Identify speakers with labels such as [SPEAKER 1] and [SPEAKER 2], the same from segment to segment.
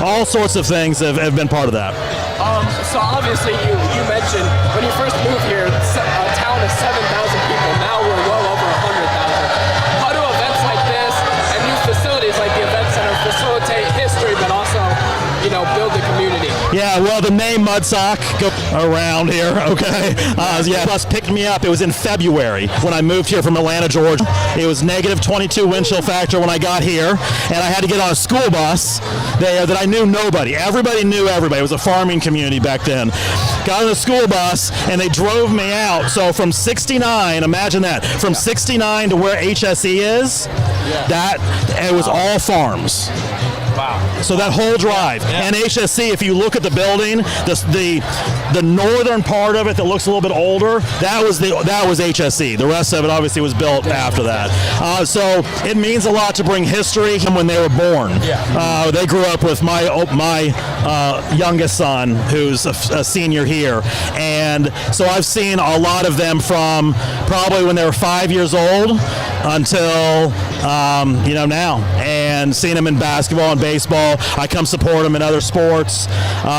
[SPEAKER 1] all sorts of things have been part of that.
[SPEAKER 2] So obviously you mentioned when you first moved here, a town of 7,000 people. Now we're well over 100,000. How do events like this and new facilities like the event center facilitate history, but also, build the community?
[SPEAKER 1] Yeah, well, the name Mudsock go around here, okay? Bus picked me up. It was in February when I moved here from Atlanta, Georgia. It was negative 22 wind chill factor when I got here, and I had to get on a school bus there that I knew nobody. Everybody knew everybody. It was a farming community back then. Got on the school bus, and they drove me out. So from 69, imagine that, from 69 to where HSE is, it was all farms.
[SPEAKER 2] Wow.
[SPEAKER 1] So that whole drive. And HSC, if you look at the building, the northern part of it that looks a little bit older, that was HSC. The rest of it obviously was built after that. So it means a lot to bring history when they were born. They grew up with my youngest son, who's a senior here. And so I've seen a lot of them from probably when they were 5 years old until now, and seen them in basketball and baseball. I come support them in other sports,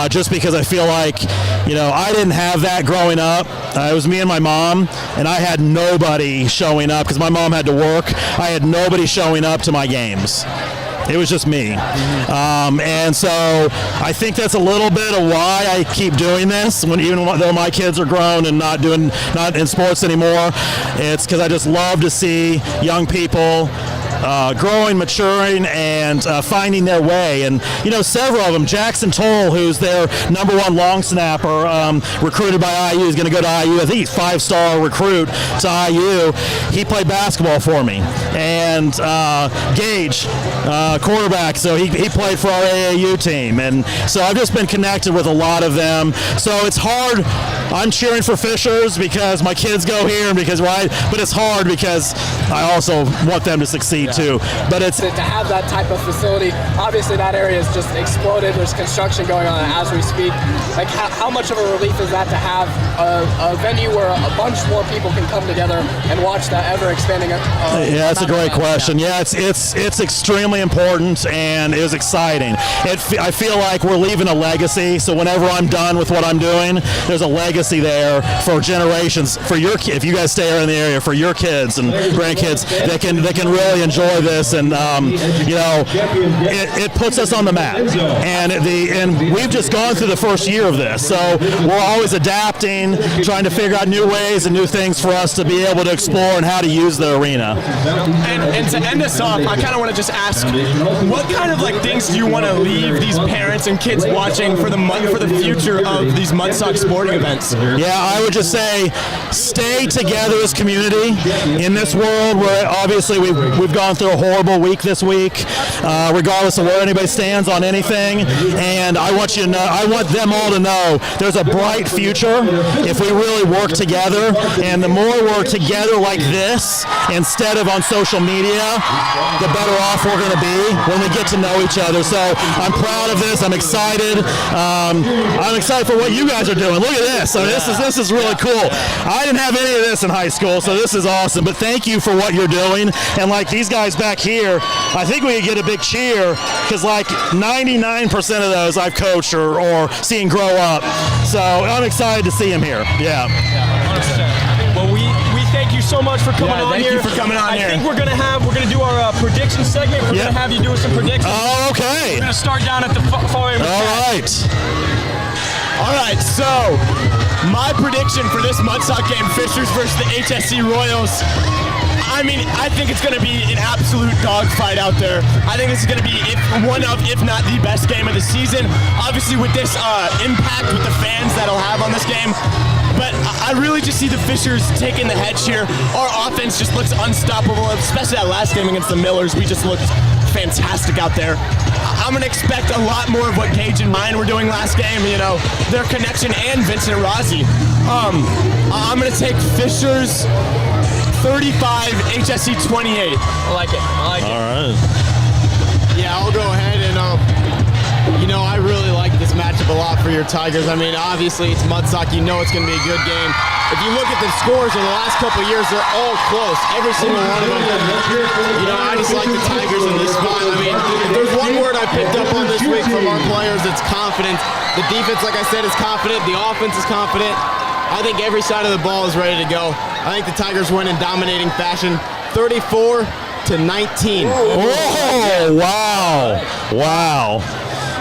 [SPEAKER 1] just because I feel like, I didn't have that growing up. It was me and my mom, and I had nobody showing up because my mom had to work. I had nobody showing up to my games. It was just me. And so I think that's a little bit of why I keep doing this, even though my kids are grown and not in sports anymore. It's because I just love to see young people growing, maturing, and finding their way. And, several of them, Jackson Toll, who's their number one long snapper, recruited by IU, is going to go to IU. I think he's 5-star recruit to IU. He played basketball for me. And Gage, quarterback, so he played for our AAU team. And so I've just been connected with a lot of them. So it's hard. I'm cheering for Fishers because my kids go here, but it's hard because I also want them to succeed too. But it's
[SPEAKER 2] to have that type of facility. Obviously, that area is just exploded. There's construction going on as we speak. Like, how much of a relief is that to have a venue where a bunch more people can come together and watch that ever expanding?
[SPEAKER 1] That's a great question. Yeah, it's extremely important, and it was exciting. I feel like we're leaving a legacy. So whenever I'm done with what I'm doing, there's a legacy there for generations. For your if you guys stay in the area, for your kids and grandkids, they can really enjoy this, and it puts us on the map. And we've just gone through the first year of this, so we're always adapting, trying to figure out new ways and new things for us to be able to explore and how to use the arena.
[SPEAKER 3] And to end us off, I kind of want to just ask, what kind of things do you want to leave these parents and kids watching for the future of these Mudsock sporting events?
[SPEAKER 1] Yeah, I would just say, stay together as community in this world where obviously we've gone through a horrible week this week, regardless of where anybody stands on anything. And I want them all to know there's a bright future if we really work together. And the more we're together like this, instead of on social media, the better off we're going to be when we get to know each other. So I'm proud of this. I'm excited. I'm excited for what you guys are doing. Look at this. I mean, this is really cool. I didn't have any of this in high school, so this is awesome. But thank you for what you're doing. And like these guys back here, I think we could get a big cheer because like 99% of those I've coached or seen grow up. So I'm excited to see them here. Yeah.
[SPEAKER 3] Well, we thank you so much for coming on here.
[SPEAKER 1] Thank you for coming on here.
[SPEAKER 3] I think we're gonna do our prediction segment. We're gonna have you do some predictions.
[SPEAKER 1] Oh, okay.
[SPEAKER 3] We're gonna start down at the far end.
[SPEAKER 1] All right,
[SPEAKER 3] so my prediction for this Mudsock game, Fishers versus the HSC Royals. I mean, I think it's going to be an absolute dogfight out there. I think this is going to be one of, if not the best game of the season. Obviously, with this impact with the fans that'll have on this game. But I really just see the Fishers taking the hedge here. Our offense just looks unstoppable, especially that last game against the Millers. We just looked fantastic out there. I'm going to expect a lot more of what Gage and Mine were doing last game, their connection, and Vincent Rossi. I'm going to take Fishers 35, HSC 28.
[SPEAKER 2] I like it.
[SPEAKER 1] All right.
[SPEAKER 4] Yeah, I'll go ahead and, I really like this matchup a lot for your Tigers. I mean, obviously it's Mudsock. It's going to be a good game. if you look at the scores in the last couple of years, they're all close. Every single one of them. You know, I just like the Tigers in this spot. I mean, if there's one word I picked up on this week from our players, it's confidence. The defense, like I said, is confident. The offense is confident. I think every side of the ball is ready to go. I think the Tigers win in dominating fashion, 34-19.
[SPEAKER 1] Oh, wow. Wow.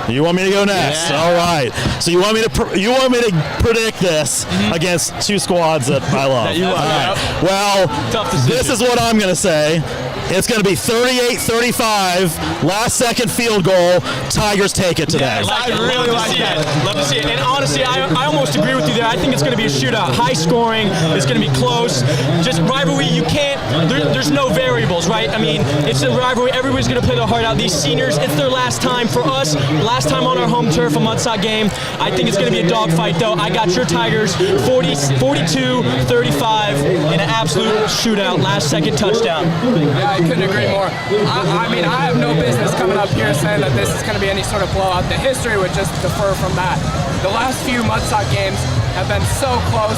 [SPEAKER 1] You want me to go next?
[SPEAKER 4] Yeah.
[SPEAKER 1] All right. So you want me to predict this against two squads that I love?
[SPEAKER 3] That you love.
[SPEAKER 1] All right.
[SPEAKER 3] Yep.
[SPEAKER 1] Well,
[SPEAKER 3] Tough decision.
[SPEAKER 1] this is what I'm going to say. It's going to be 38-35, last second field goal. Tigers take it today.
[SPEAKER 3] I really like that.
[SPEAKER 5] Love to see it. And honestly, I almost agree with you there. I think it's going to be a shootout. High scoring. It's going to be close. Just rivalry, you can't, there's no variables, right? I mean, it's a rivalry. Everybody's going to play their heart out. These seniors, it's their last time. For us, last time on our home turf, a Mudsock game. I think it's going to be a dogfight, though. I got your Tigers 42-35 in an absolute shootout. Last second touchdown.
[SPEAKER 2] I couldn't agree more. I mean, I have no business coming up here saying that this is going to be any sort of blowout. The history would just defer from that. The last few Mudsock games have been so close,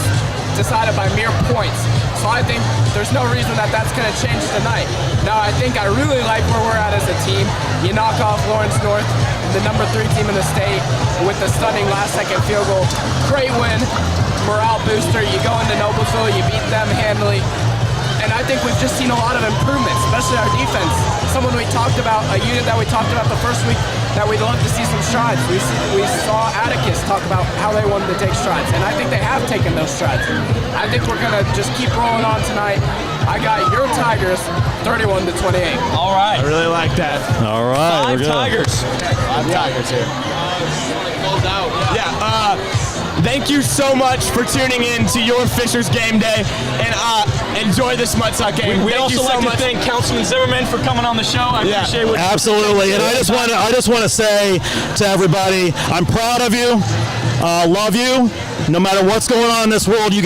[SPEAKER 2] decided by mere points. So I think there's no reason that that's going to change tonight. Now, I think I really like where we're at as a team. You knock off Lawrence North, the number 3 team in the state, with the stunning last-second field goal. Great win, morale booster. You go into Noblesville, you beat them handily. And I think we've just seen a lot of improvements, especially our defense. Someone we talked about, a unit that we talked about the first week, that we'd love to see some strides. We saw Atticus talk about how they wanted to take strides, and I think they have taken those strides. I think we're going to just keep rolling on tonight. I got your Tigers 31-28.
[SPEAKER 5] All right.
[SPEAKER 3] I really like that.
[SPEAKER 1] All right.
[SPEAKER 5] 5 Tigers.
[SPEAKER 4] 5 Tigers here.
[SPEAKER 3] Yeah. Thank you so much for tuning in to your Fishers game day, and enjoy this Mudsock game.
[SPEAKER 5] We'd
[SPEAKER 3] Thank
[SPEAKER 5] also
[SPEAKER 3] you so
[SPEAKER 5] like
[SPEAKER 3] much.
[SPEAKER 5] to thank Councilman Zimmerman for coming on the show. I appreciate what
[SPEAKER 1] Absolutely. And I just want to say to everybody, I'm proud of you. Love you. No matter what's going on in this world, you guys